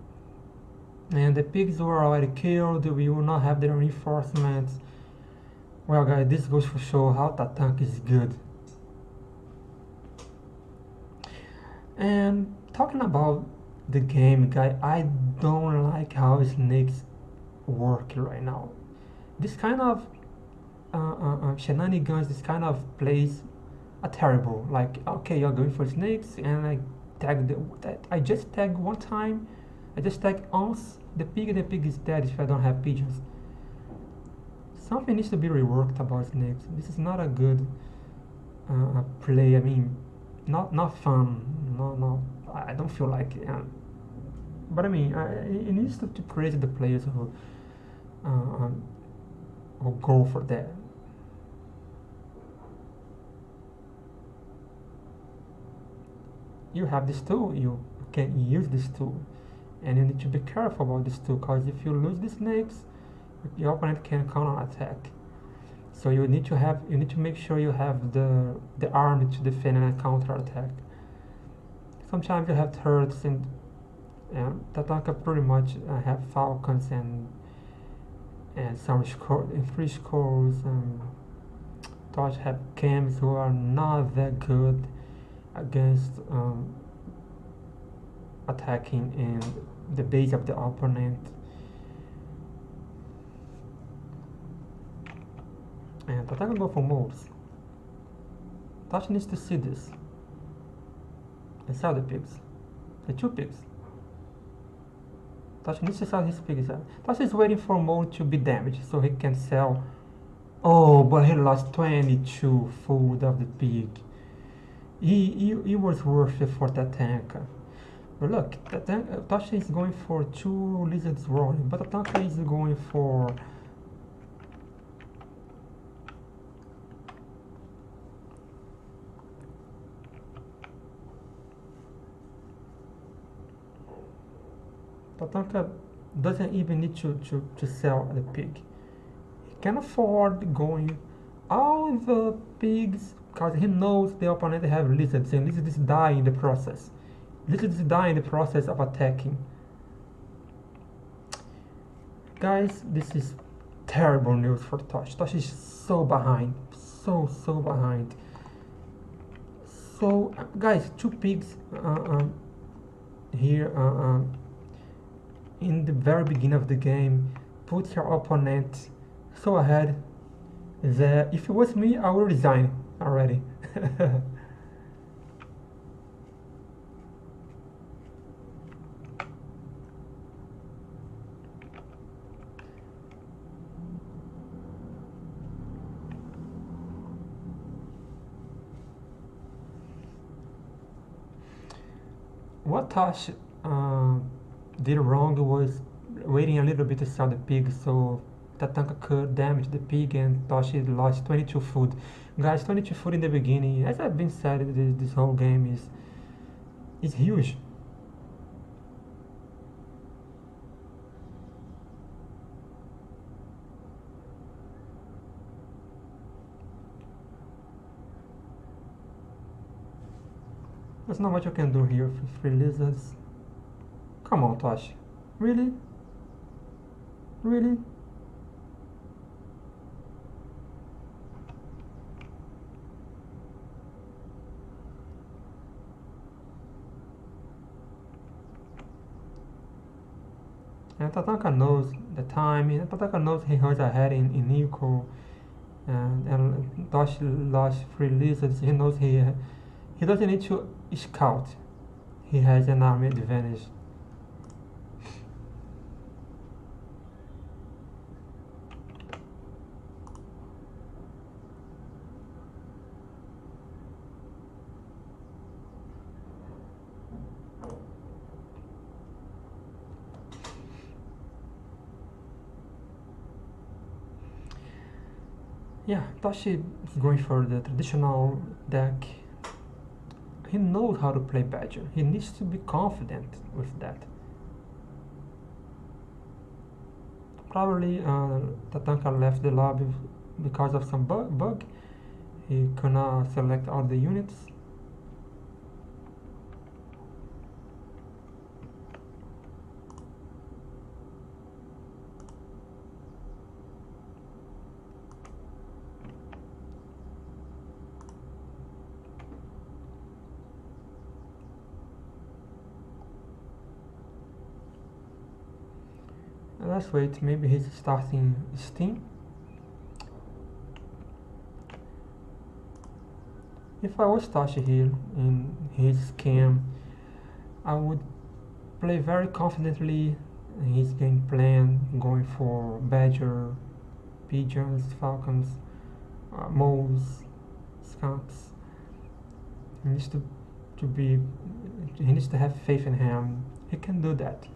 [SPEAKER 1] and the pigs were already killed. We will not have the reinforcements. Well, guys, this goes to show how Tatank is good. And talking about the game, guy, I don't like how snakes work right now. This kind of shenanigans, this kind of plays are terrible. Like, okay, you're going for snakes, and I just tag one time. I just tag once the pig, and the pig is dead if I don't have pigeons. Something needs to be reworked about snakes. This is not a good play. I mean, not fun. No, I don't feel like it. But I mean, it needs to create the players who go for that. You have this tool. You can use this tool, and you need to be careful about this tool, because if you lose the snakes, your opponent can counter attack. So you need to make sure you have the army to defend and counter attack. Sometimes you have turrets, and Tatanka pretty much have falcons and some and 3 scores. Dodge have cams who are not that good against attacking in the base of the opponent. And Tatanka go for moves. Touch needs to see this and sell the pigs. The 2 pigs. Touch needs to sell his pigs. Touch is waiting for Mo to be damaged so he can sell. Oh, but he lost 22 food of the pig. He was worth it for that tank. But look, Tasha is going for 2 lizards rolling, but Tatanka is going for Tatanka doesn't even need to sell the pig. He can afford going all the pigs because he knows the opponent have lizards, and lizards die in the process. Lizards die in the process of attacking. Guys, this is terrible news for Tosh. Tosh is so behind. So behind. So, guys, 2 pigs here in the very beginning of the game put your opponent so ahead that if it was me, I would resign already. What Tosh did wrong was waiting a little bit to sell the pig so Tatanka could damage the pig, and Toshi lost 22 food. Guys, 22 food in the beginning, as I've been said, this whole game is huge. There's not much you can do here for 3 lizards. Come on, Toshi. Really? Really? And Tatanka knows the time, and Tatanka knows he was ahead in Nico, and Toshi lost 3 lizards. He knows he doesn't need to scout. He has an army advantage. Yeah, Toshi is going for the traditional deck. He knows how to play Badger. He needs to be confident with that. Probably Tatanka left the lobby because of some bug. He cannot select all the units. Let's wait, maybe he's starting Steam. If I was Tashi here in his scam, I would play very confidently in his game plan, going for Badger, Pigeons, Falcons, Moles, Skunks. He needs to be. He needs to have faith in him. He can do that.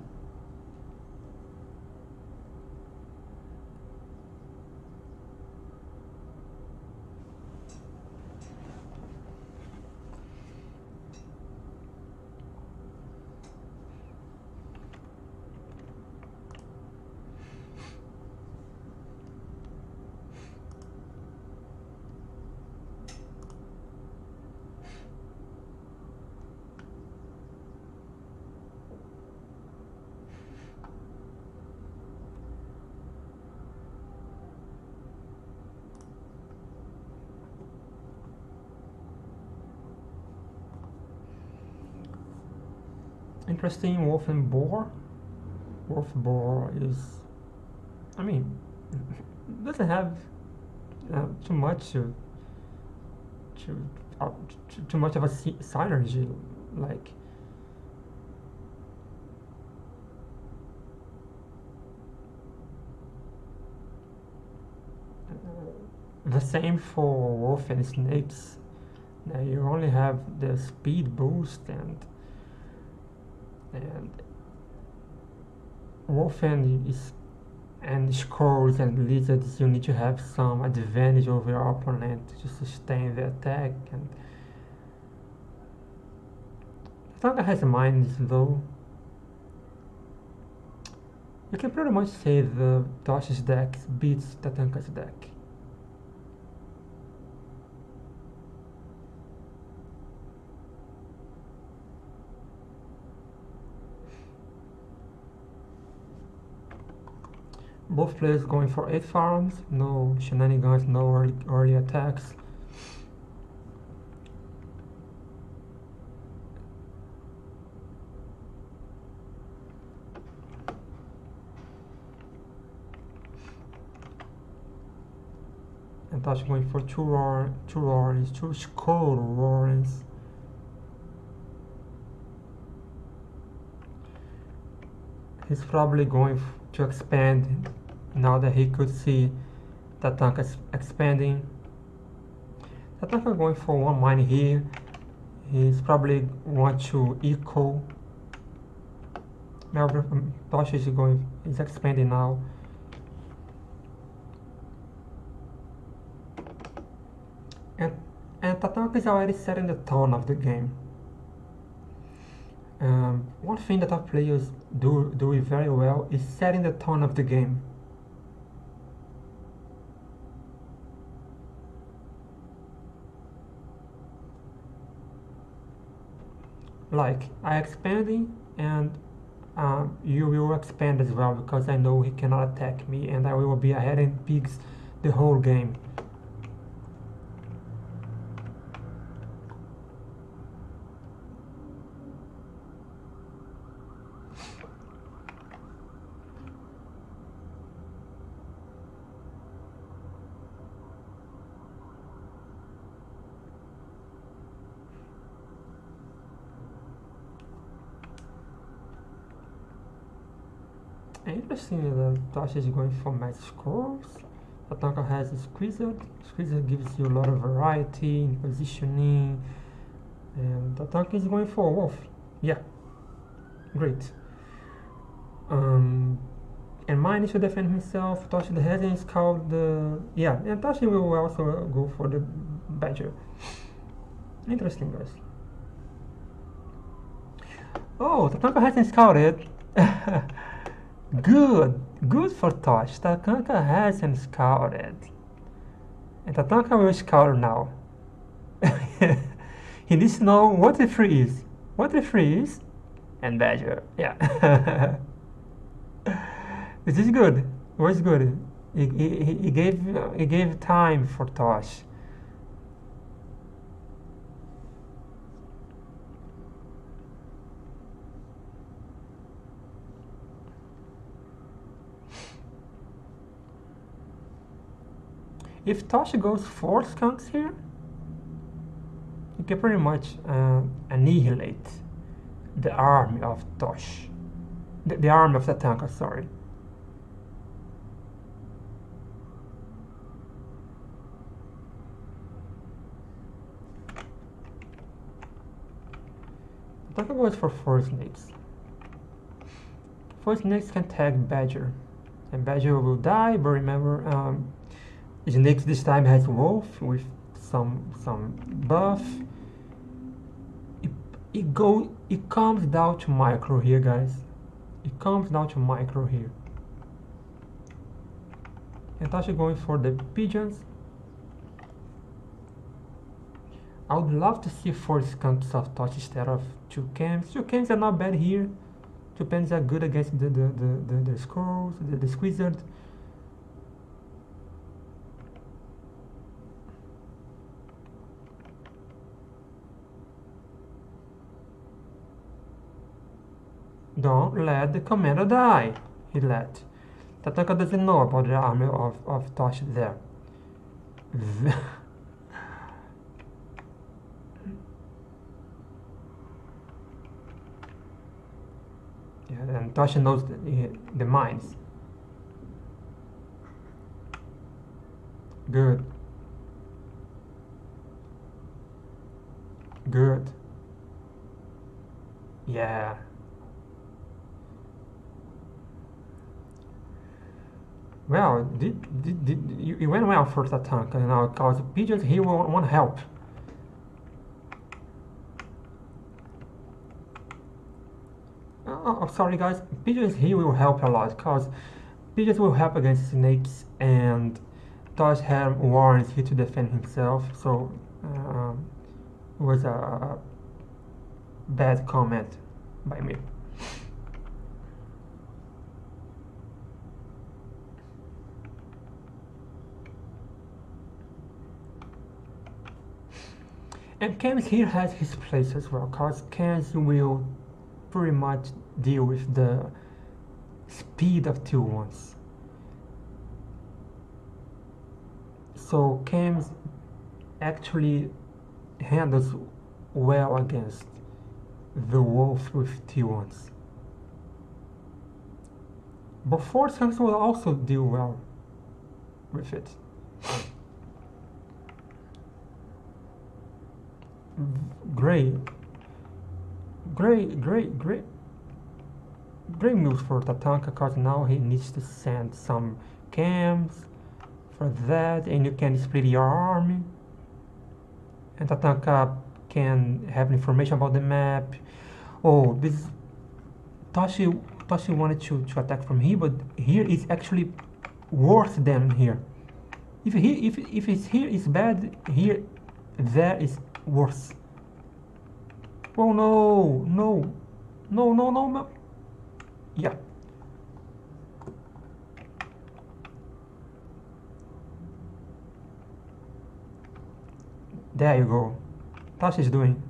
[SPEAKER 1] Interesting, Wolf and Boar. Wolf Boar is, I mean, doesn't have too much to too much of a synergy. Like, the same for Wolf and Snakes. Now you only have the speed boost and Wolf and Skulls and Lizards, you need to have some advantage over your opponent to sustain the attack. And Tatanka has mines though. You can pretty much say the Toshi's deck beats Tatanka's deck. Both players going for 8 farms, no shenanigans, no early attacks. And Tashi going for two roars, two skull roars. He's probably going to expand now that he could see Tatanka expanding. Tatanka going for one mine here. He's probably want to eco. Toshi is expanding now. And Tatanka is already setting the tone of the game. One thing that our players do very well is setting the tone of the game. Like, I expanding and you will expand as well, because I know he cannot attack me and I will be ahead in pigs the whole game. Interesting that Toshi is going for Magic Scrolls. Tatanka has Squeezer. Squeezer gives you a lot of variety in positioning. And Tatanka is going for Wolf. Yeah, great. And mine to defend himself. Toshi hasn't scaled the... Yeah, and Toshi will also go for the badger. Interesting, guys. Oh, Tatanka hasn't scouted. Good for Tosh. Tatanka hasn't scouted. And Tatanka will scout now. He needs to know what the free is. What the free is? And badger. Yeah. This is good. It was good. He gave time for Tosh. If Tosh goes 4 skunks here, you can pretty much annihilate the army of Tosh. The army of Tatanka, sorry. Tatanka goes for 4 snakes. 4 snakes can tag Badger. And Badger will die, but remember, Snakes this time has Wolf with some buff. It comes down to micro here, guys. It comes down to micro here. And Tasha going for the pigeons. I would love to see 4 skunks of Tosh instead of 2 cams. 2 cams are not bad here. 2 cams are good against the squirrels, the squeezard. Don't let the commander die, he let. Tatanka doesn't know about the army of Tosh there. Yeah, and Tosh knows the mines. Good. Good. Yeah. Well, it went well for Tatanka now, because pigeons he will want help. Oh, sorry guys, pigeons he will help a lot, because pigeons will help against snakes, and Tosh had warns here to defend himself, so it was a bad comment by me. And Cams here has his place as well, because Cams will pretty much deal with the speed of 2-1s. So Cams actually handles well against the wolf with 2-1s. But 4 skunks will also deal well with it. Great moves for Tatanka, because now he needs to send some cams for that, and you can split your army, and Tatanka can have information about the map. Oh, this Toshi wanted to attack from here, but here is actually worse than here. If it's here is bad, here there is worse. Oh no. Yeah. There you go. Tosh is doing.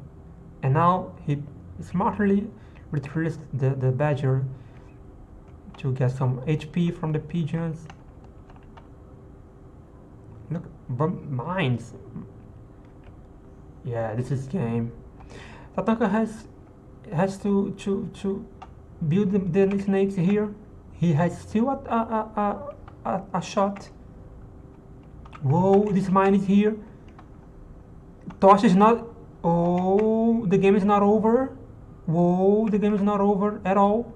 [SPEAKER 1] And now he smartly retrieves the badger to get some HP from the pigeons. Look, mines. Yeah, this is game. Tatanka has to build the snakes here. He has still a shot. Whoa, this mine is here. Tosh is not. Oh, the game is not over. Whoa, the game is not over at all.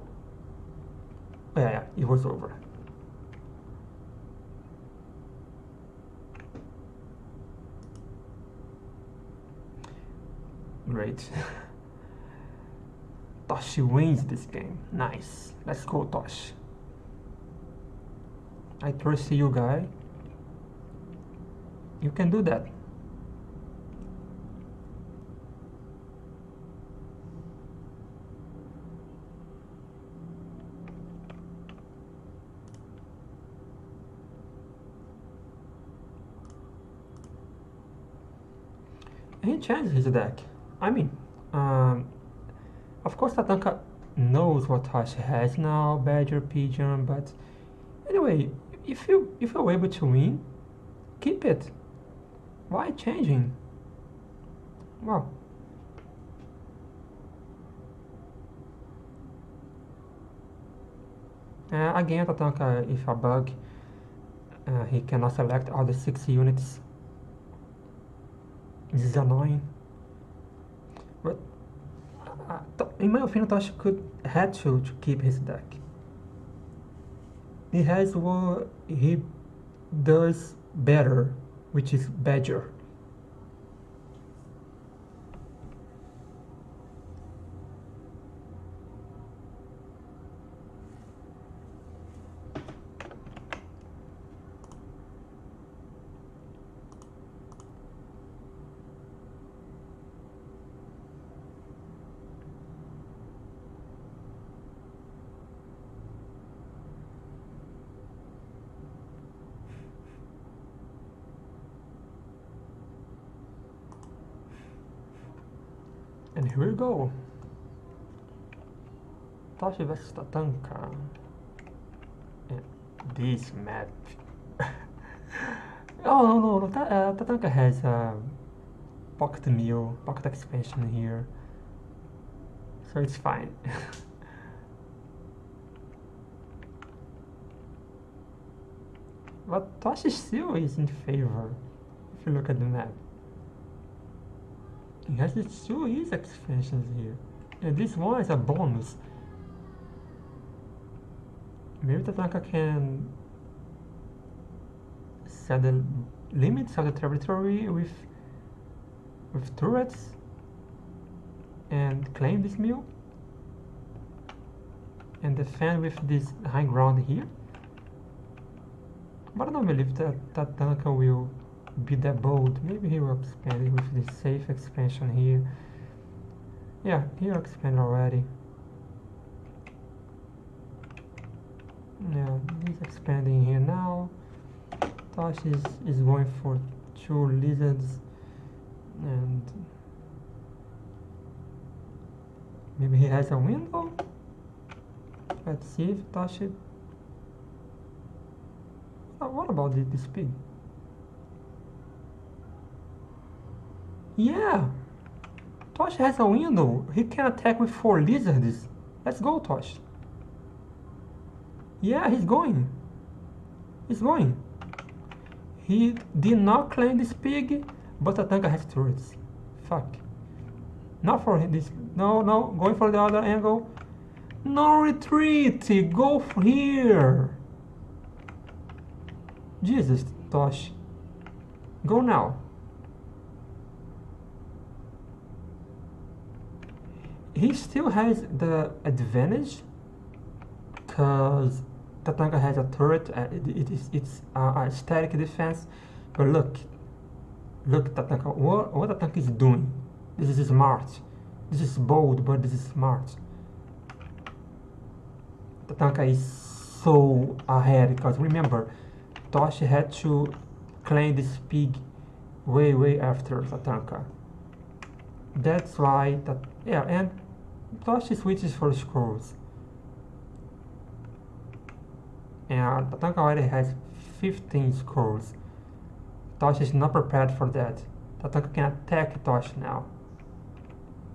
[SPEAKER 1] Yeah, it was over. Great. Toshi wins this game. Nice. Let's go, Toshi. I trust you, guy. You can do that. He changed his deck. I mean, of course Tatanka knows what Toshi has now, Badger, Pigeon, but anyway, if you're able to win, keep it. Why changing? Well, again, Tatanka, if a bug, he cannot select all the 6 units. This is annoying. But in my opinion, Toshi had to keep his deck. He has what he does better, which is Badger. And here we go. Toshi vs Tatanka. And this map. Oh no. Tatanka has a pocket meal, pocket expansion here. So it's fine. But Toshi still is in favor if you look at the map. He has its 2 easy expansions here. And this one is a bonus. Maybe Tatanka can set the limits of the territory with turrets and claim this mill and defend with this high ground here. But I don't believe that Tatanka will be that bold. Maybe he will expand it with this safe expansion here. Yeah, he will expand already. Yeah, he's expanding here now. Toshi is going for 2 lizards and maybe he has a window. Let's see if Toshi. What about this pig? Yeah, Toshi has a window. He can attack with 4 lizards. Let's go, Toshi. Yeah, he's going. He's going. He did not claim this pig, but Tatanka has turrets. Fuck. Not for this. No, going for the other angle. No retreat. Go here. Jesus, Toshi. Go now. He still has the advantage because Tatanka has a turret. It's a static defense. But look, Tatanka. What Tatanka is doing? This is smart. This is bold, but this is smart. Tatanka is so ahead because remember, Toshi had to claim this pig way after Tatanka. That's why and Toshi switches for scrolls. And Tatanka already has 15 scrolls. Toshi is not prepared for that. Tatanka can attack Toshi now.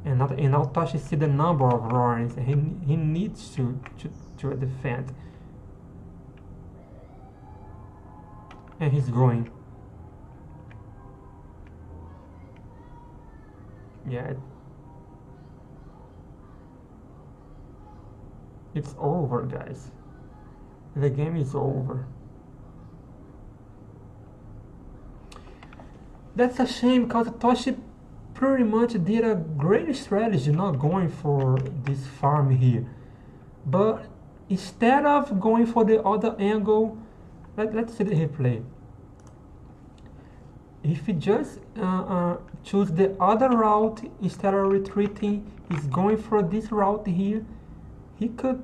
[SPEAKER 1] And now Toshi see the number of roarings and he needs to defend. And he's going. Yeah. It's over, guys. The game is over. That's a shame because Toshi pretty much did a great strategy not going for this farm here. But instead of going for the other angle, let's see the replay. If he just choose the other route instead of retreating, he's going for this route here, he could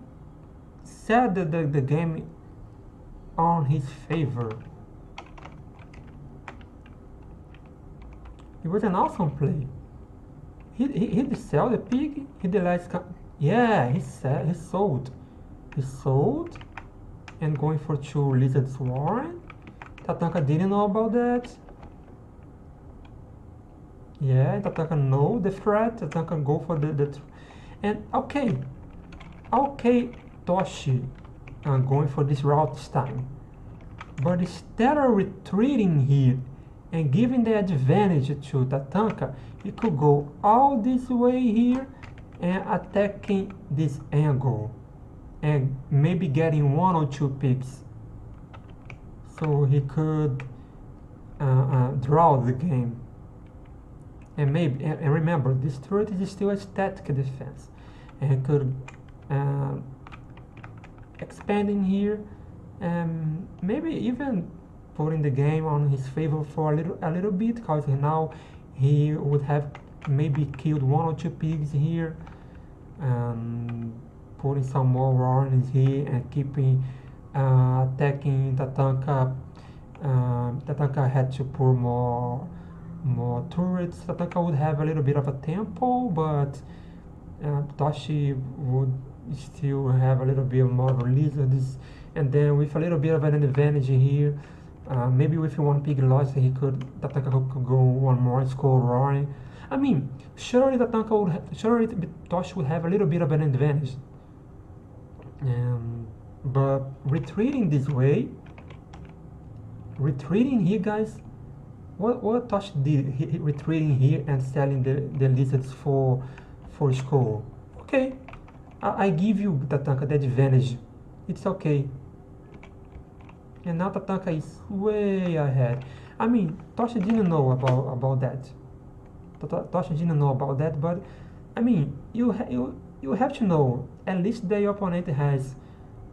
[SPEAKER 1] set the game on his favor. It was an awesome play. He did sell the pig. He did last. Yeah, he sold. He sold, and going for 2 lizards warren. Tatanka didn't know about that. Yeah, Tatanka know the threat. Tatanka go for the and okay, Toshi going for this route this time. But instead of retreating here and giving the advantage to Tatanka, he could go all this way here and attacking this angle and maybe getting 1 or 2 pigs. So he could draw the game. And maybe, and remember, this turret is still a static defense, and he could expand in here, and maybe even putting the game on his favor for a little bit, because now he would have maybe killed 1 or 2 pigs here, putting some more warnings here and keeping attacking Tatanka. Tatanka had to put more turrets. Tatanka would have a little bit of a tempo, but Toshi would still have a little bit more of a lizards, and then with a little bit of an advantage here, maybe with 1 pig loss, Tatanka could go 1 more score roaring. I mean, surely Toshi would have a little bit of an advantage, but retreating this way, retreating here, guys. What Tosh did, he retreating here and selling the lizards for score. Okay, I give you Tatanka the advantage. It's okay. And now Tatanka is way ahead. I mean, Toshi didn't know about that. Toshi didn't know about that, but I mean, you have to know at least the opponent has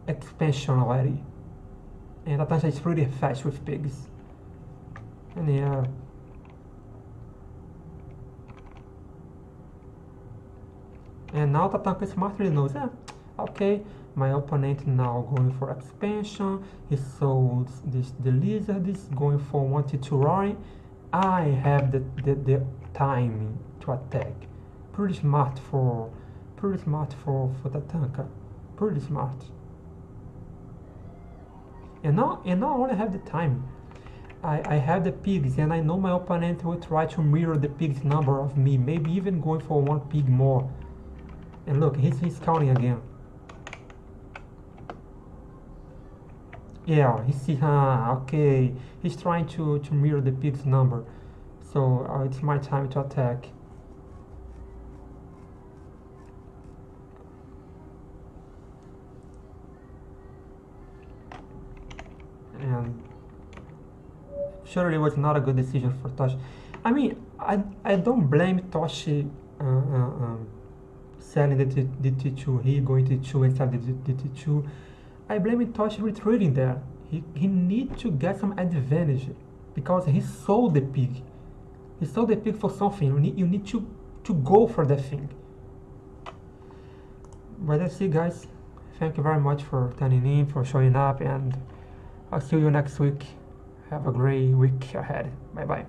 [SPEAKER 1] expansion already, and Tatanka is pretty fast with pigs. And yeah, and now Tatanka smartly knows, okay, my opponent now going for expansion. He sold the lizard is going for 1-2 roaring. I have the timing to attack. Pretty smart for Tatanka. Pretty smart. And now I only have the time. I have the pigs, and I know my opponent will try to mirror the pigs number of me, maybe even going for 1 pig more. And look, he's counting again. Yeah, he sees, okay, he's trying to mirror the pig's number. So it's my time to attack. And surely it was not a good decision for Toshi. I mean, I don't blame Toshi selling the T2, he going to T2 instead of the T2. I blame Toshi retreating there. He need to get some advantage because he sold the pig. He sold the pig for something. You need to go for that thing. But that's it, guys. Thank you very much for tuning in, for showing up, and I'll see you next week. Have a great week ahead. Bye bye.